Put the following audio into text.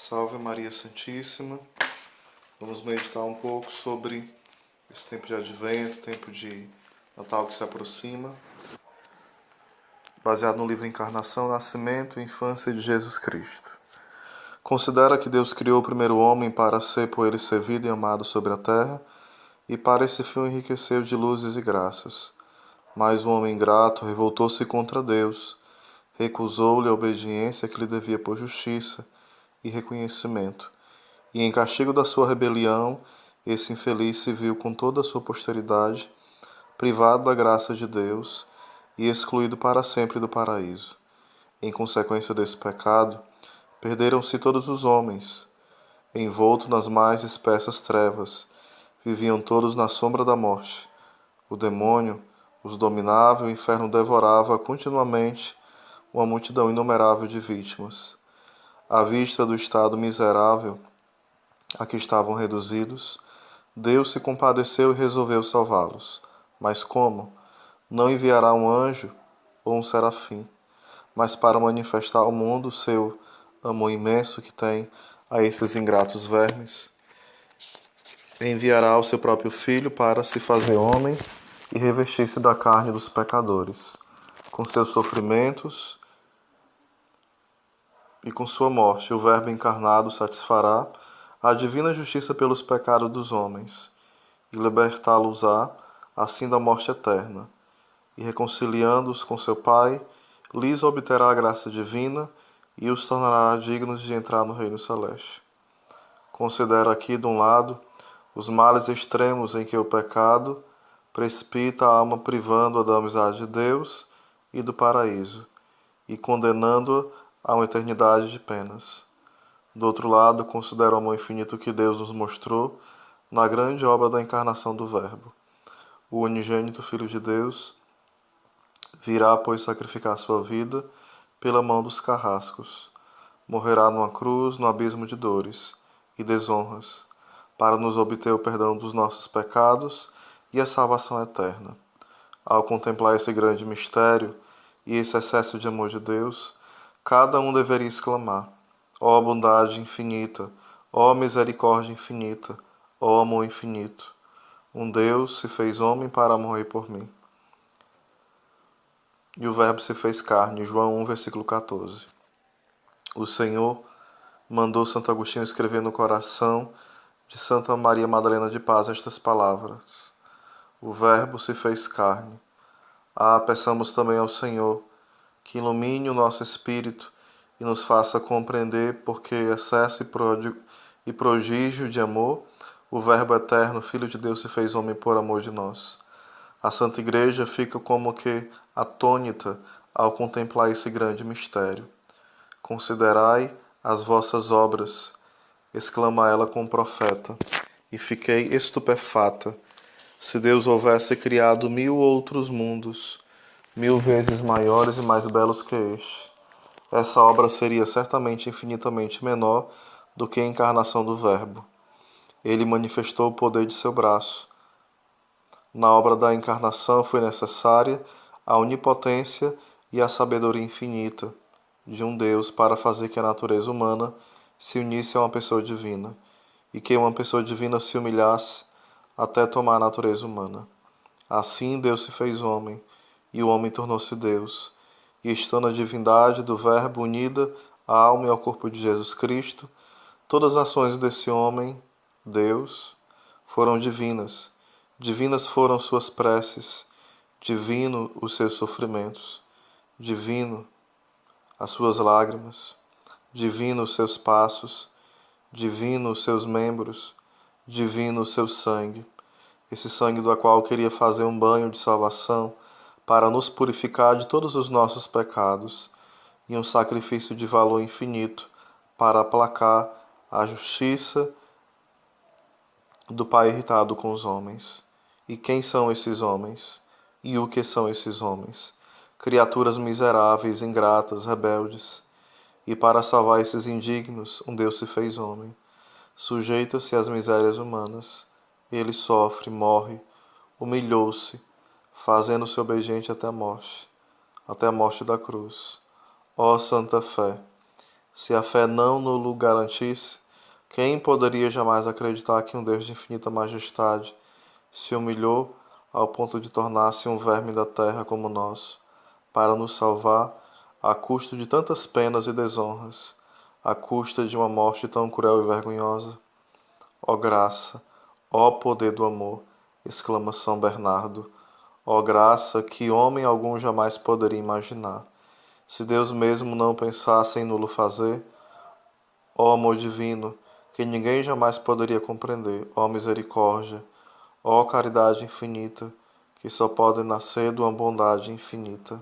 Salve Maria Santíssima. Vamos meditar um pouco sobre esse tempo de advento, tempo de Natal que se aproxima, baseado no livro Encarnação, Nascimento e Infância de Jesus Cristo. Considera que Deus criou o primeiro homem para ser por ele servido e amado sobre a terra, e para esse fim o enriqueceu de luzes e graças. Mas o homem ingrato revoltou-se contra Deus, recusou-lhe a obediência que lhe devia por justiça e reconhecimento. E em castigo da sua rebelião, esse infeliz se viu com toda a sua posteridade, privado da graça de Deus e excluído para sempre do paraíso. Em consequência desse pecado, perderam-se todos os homens. Envolto nas mais espessas trevas, viviam todos na sombra da morte. O demônio os dominava e o inferno devorava continuamente uma multidão inumerável de vítimas. À vista do estado miserável a que estavam reduzidos, Deus se compadeceu e resolveu salvá-los. Mas como? Não enviará um anjo ou um serafim, mas para manifestar ao mundo o seu amor imenso que tem a esses ingratos vermes, enviará o seu próprio Filho para se fazer homem e revestir-se da carne dos pecadores. Com seus sofrimentos e com sua morte, o Verbo encarnado satisfará a divina justiça pelos pecados dos homens, e libertá-los-á assim da morte eterna, e reconciliando-os com seu Pai, lhes obterá a graça divina e os tornará dignos de entrar no reino celeste. Considera aqui, de um lado, os males extremos em que o pecado precipita a alma, privando-a da amizade de Deus e do paraíso, e condenando-a a uma eternidade de penas. Do outro lado, considera o amor infinito que Deus nos mostrou na grande obra da encarnação do Verbo. O unigênito Filho de Deus virá, pois, sacrificar sua vida pela mão dos carrascos. Morrerá numa cruz, no abismo de dores e desonras, para nos obter o perdão dos nossos pecados e a salvação eterna. Ao contemplar esse grande mistério e esse excesso de amor de Deus, cada um deveria exclamar: ó bondade infinita, ó misericórdia infinita, ó amor infinito, um Deus se fez homem para morrer por mim. E o Verbo se fez carne, João 1, versículo 14. O Senhor mandou Santo Agostinho escrever no coração de Santa Maria Madalena de Paz estas palavras: o Verbo se fez carne. Peçamos também ao Senhor que ilumine o nosso espírito e nos faça compreender por que excesso e prodígio de amor o Verbo eterno, Filho de Deus, se fez homem por amor de nós. A Santa Igreja fica como que atônita ao contemplar esse grande mistério. Considerai as vossas obras, exclama ela com o profeta, e fiquei estupefata. Se Deus houvesse criado 1000 outros mundos, 1000 vezes maiores e mais belos que este, essa obra seria certamente infinitamente menor do que a encarnação do Verbo. Ele manifestou o poder de seu braço. Na obra da encarnação foi necessária a onipotência e a sabedoria infinita de um Deus para fazer que a natureza humana se unisse a uma pessoa divina, e que uma pessoa divina se humilhasse até tomar a natureza humana. Assim Deus se fez homem, e o homem tornou-se Deus, e estando a divindade do Verbo unida à alma e ao corpo de Jesus Cristo, todas as ações desse homem, Deus, foram divinas. Divinas foram suas preces, divino os seus sofrimentos, divino as suas lágrimas, divino os seus passos, divino os seus membros, divino o seu sangue, esse sangue do qual queria fazer um banho de salvação para nos purificar de todos os nossos pecados, e um sacrifício de valor infinito para aplacar a justiça do Pai irritado com os homens. E quem são esses homens? E o que são esses homens? Criaturas miseráveis, ingratas, rebeldes. E para salvar esses indignos, um Deus se fez homem. Sujeita-se às misérias humanas. Ele sofre, morre, humilhou-se, fazendo-se obediente até a morte da cruz. Ó Santa Fé! Se a fé não no garantisse, quem poderia jamais acreditar que um Deus de infinita majestade se humilhou ao ponto de tornar-se um verme da terra como nós, para nos salvar, à custa de tantas penas e desonras, à custa de uma morte tão cruel e vergonhosa? Ó graça, ó poder do amor, exclama São Bernardo, ó graça que homem algum jamais poderia imaginar. Se Deus mesmo não pensasse em nulo fazer, ó amor divino, que ninguém jamais poderia compreender, ó misericórdia, ó caridade infinita, que só pode nascer de uma bondade infinita.